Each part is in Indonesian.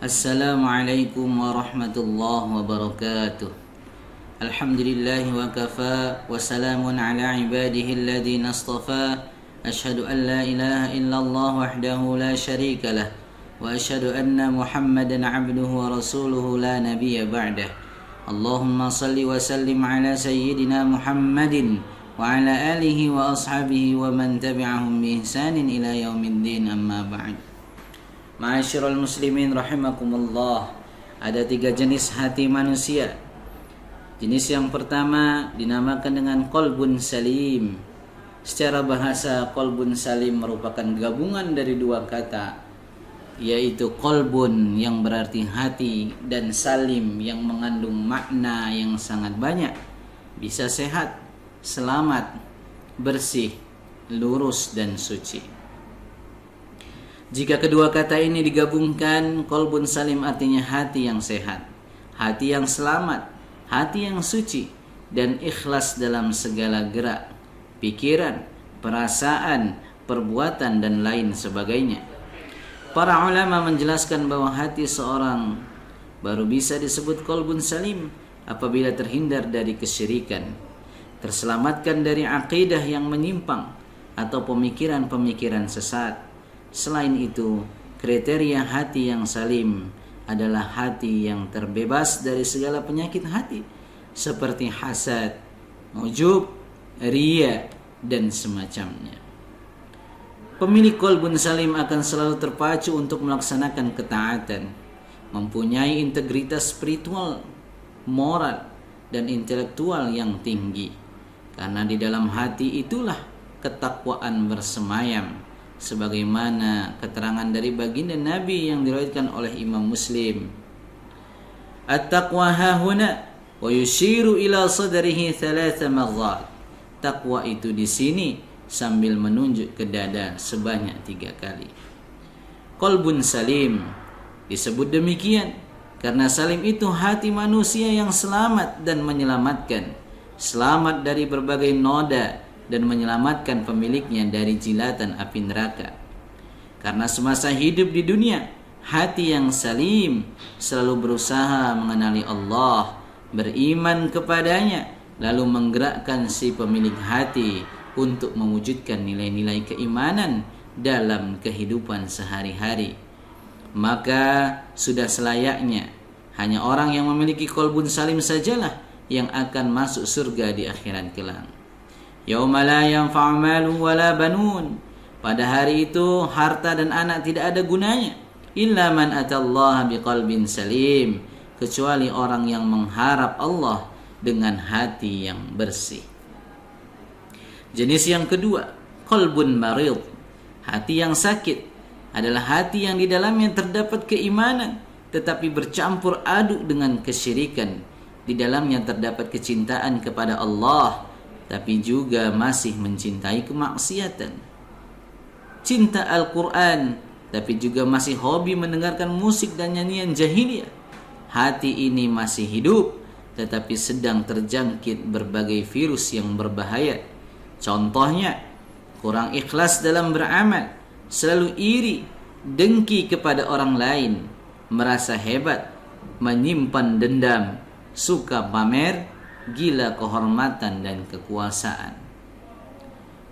Assalamualaikum warahmatullahi wabarakatuh. Alhamdulillah wa kafa wa salamun ala ibadihi alladhina astafa. Ashhadu an la ilaha illallah wahdahu la syarika lah wa ashhadu anna Muhammadan abduhu wa rasuluhu la nabiyya ba'dah. Allahumma salli wa sallim ala sayyidina Muhammadin wa ala alihi wa ashabihi wa man tabi'ahum bi ihsanin ila yaumiddin, amma ba'd. Ma'asyiral muslimin rahimakumullah. Ada 3 jenis hati manusia. Jenis yang pertama dinamakan dengan qalbun salim. Secara bahasa, qalbun salim merupakan gabungan dari 2 kata, yaitu qalbun yang berarti hati dan salim yang mengandung makna yang sangat banyak. Bisa sehat, selamat, bersih, lurus dan suci. Jika kedua kata ini digabungkan, qalbun salim artinya hati yang sehat, hati yang selamat, hati yang suci, dan ikhlas dalam segala gerak, pikiran, perasaan, perbuatan, dan lain sebagainya. Para ulama menjelaskan bahwa hati seorang baru bisa disebut qalbun salim apabila terhindar dari kesyirikan, terselamatkan dari akidah yang menyimpang atau pemikiran-pemikiran sesat. Selain itu, kriteria hati yang salim adalah hati yang terbebas dari segala penyakit hati seperti hasad, ujub, riya, dan semacamnya. Pemilik qalbun salim akan selalu terpacu untuk melaksanakan ketaatan, mempunyai integritas spiritual, moral, dan intelektual yang tinggi. Karena di dalam hati itulah ketakwaan bersemayam, sebagaimana keterangan dari baginda Nabi yang diriwayatkan oleh Imam Muslim. At-taqwa hahuna wa yushiru ila sadrihi 3 marrat. Takwa itu di sini sambil menunjuk ke dada sebanyak 3 kali. Qalbun salim disebut demikian karena salim itu hati manusia yang selamat dan menyelamatkan, selamat dari berbagai noda dan menyelamatkan pemiliknya dari jilatan api neraka. Karena semasa hidup di dunia, hati yang salim selalu berusaha mengenali Allah, beriman kepadanya, lalu menggerakkan si pemilik hati untuk mewujudkan nilai-nilai keimanan dalam kehidupan sehari-hari. Maka sudah selayaknya hanya orang yang memiliki qalbun salim sajalah yang akan masuk surga di akhirat kelak. Yauma la yanfa'u malun wala banun. Pada hari itu harta dan anak tidak ada gunanya, illa man atallaha biqalbin salim, kecuali orang yang mengharap Allah dengan hati yang bersih. Jenis yang kedua, qalbun marid. Hati yang sakit adalah hati yang di dalamnya terdapat keimanan tetapi bercampur aduk dengan kesyirikan. Di dalamnya terdapat kecintaan kepada Allah tapi juga masih mencintai kemaksiatan. Cinta Al-Quran, tapi juga masih hobi mendengarkan musik dan nyanyian jahiliyah. Hati ini masih hidup, tetapi sedang terjangkit berbagai virus yang berbahaya. Contohnya, kurang ikhlas dalam beramal, selalu iri, dengki kepada orang lain, merasa hebat, menyimpan dendam, suka pamer, gila kehormatan dan kekuasaan.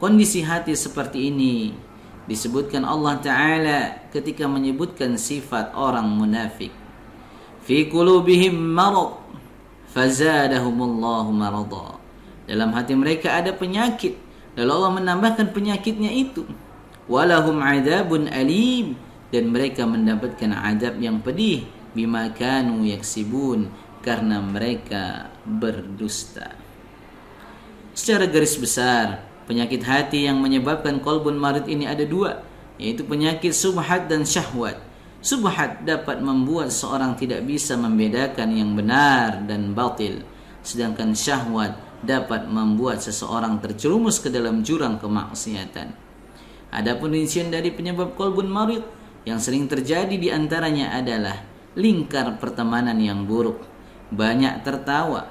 Kondisi hati seperti ini disebutkan Allah Ta'ala ketika menyebutkan sifat orang munafik. Fi qulubihim marad fazadahumullahu marada. Dalam hati mereka ada penyakit, lalu Allah menambahkan penyakitnya itu. Walahum adzabun alim, dan mereka mendapatkan azab yang pedih bima kanu yaksibun, karena mereka berdusta. Secara garis besar, penyakit hati yang menyebabkan qalbun marid ini ada 2, yaitu penyakit subhat dan syahwat. Subhat dapat membuat seorang tidak bisa membedakan yang benar dan batil, sedangkan syahwat dapat membuat seseorang terjerumus ke dalam jurang kemaksiatan. Adapun rincian dari penyebab qalbun marid yang sering terjadi di antaranya adalah lingkar pertemanan yang buruk, banyak tertawa,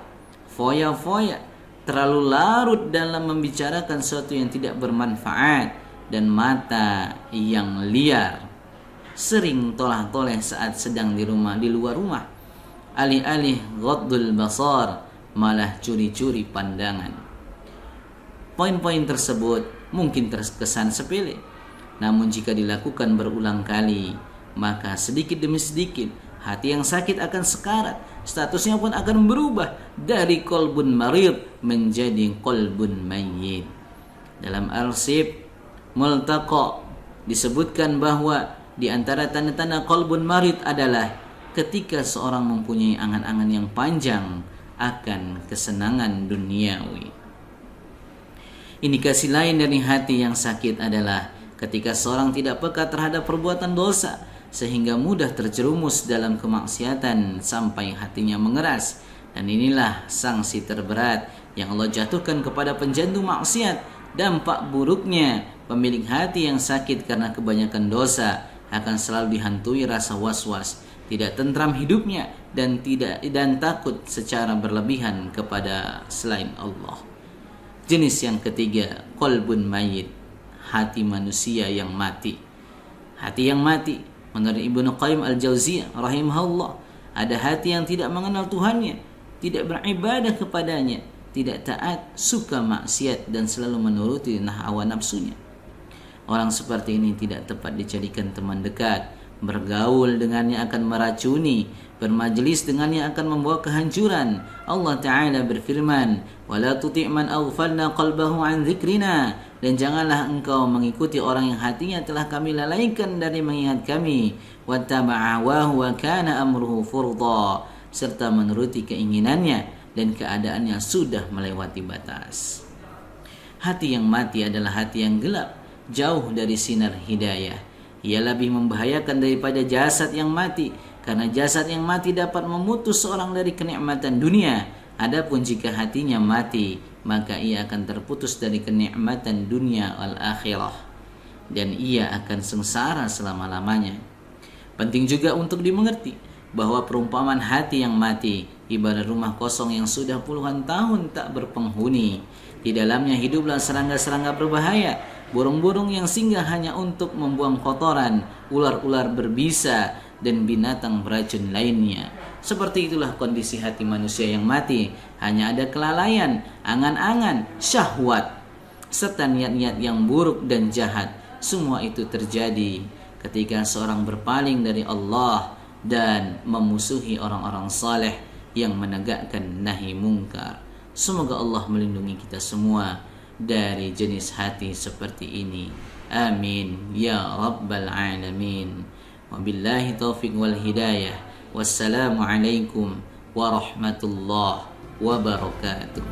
foya-foya, terlalu larut dalam membicarakan sesuatu yang tidak bermanfaat, dan mata yang liar. sering tolah-toleh saat sedang di luar rumah. Alih-alih ghaddul basar, malah curi-curi pandangan. Poin-poin tersebut mungkin terkesan sepele, namun jika dilakukan berulang kali, maka sedikit demi sedikit hati yang sakit akan sekarat, statusnya pun akan berubah dari qalbun marid menjadi qalbun mayyit. Dalam arsip Multaqa disebutkan bahwa di antara tanda-tanda qalbun marid adalah ketika seorang mempunyai angan-angan yang panjang akan kesenangan duniawi. Indikasi lain dari hati yang sakit adalah ketika seorang tidak peka terhadap perbuatan dosa sehingga mudah terjerumus dalam kemaksiatan sampai hatinya mengeras. Dan inilah sanksi terberat yang Allah jatuhkan kepada penjantung maksiat. Dampak buruknya pemilik hati yang sakit karena kebanyakan dosa akan selalu dihantui rasa was-was, tidak tentram hidupnya dan takut secara berlebihan kepada selain Allah. Jenis yang ketiga, qalbun mayyit, hati manusia yang mati. Hati yang mati menurut Ibnu Qayyim al-Jauziyah rahimahullah, ada hati yang tidak mengenal Tuhannya, tidak beribadah kepadanya, tidak taat, suka maksiat dan selalu menuruti hawa nafsunya. Orang seperti ini tidak tepat dijadikan teman dekat. Bergaul dengannya akan meracuni, bermajelis dengannya akan membawa kehancuran. Allah Ta'ala berfirman, وَلَا تُطِعْ مَنْ أَغْفَلْنَا قَلْبَهُ عَنْ ذِكْرِنَا, dan janganlah engkau mengikuti orang yang hatinya telah kami lalaikan dari mengingat kami. وَاتَّبَعَ هَوَاهُ وَكَانَ أَمْرُهُ فُرْطًا, serta menuruti keinginannya dan keadaannya sudah melewati batas. Hati yang mati adalah hati yang gelap, jauh dari sinar hidayah. Ia lebih membahayakan daripada jasad yang mati, karena jasad yang mati dapat memutus seorang dari kenikmatan dunia. Adapun jika hatinya mati, maka ia akan terputus dari kenikmatan dunia wal akhirah, dan ia akan sengsara selama-lamanya. Penting juga untuk dimengerti bahwa perumpamaan hati yang mati ibarat rumah kosong yang sudah puluhan tahun tak berpenghuni. Di dalamnya hiduplah serangga-serangga berbahaya, burung-burung yang singgah hanya untuk membuang kotoran, ular-ular berbisa, dan binatang beracun lainnya. Seperti itulah kondisi hati manusia yang mati. Hanya ada kelalaian, angan-angan, syahwat, serta niat-niat yang buruk dan jahat. Semua itu terjadi ketika seorang berpaling dari Allah dan memusuhi orang-orang saleh yang menegakkan nahi mungkar. Semoga Allah melindungi kita semua dari jenis hati seperti ini. Amin ya rabbal alamin. Wabillahi taufiq wal hidayah. Wassalamualaikum warahmatullahi wabarakatuh.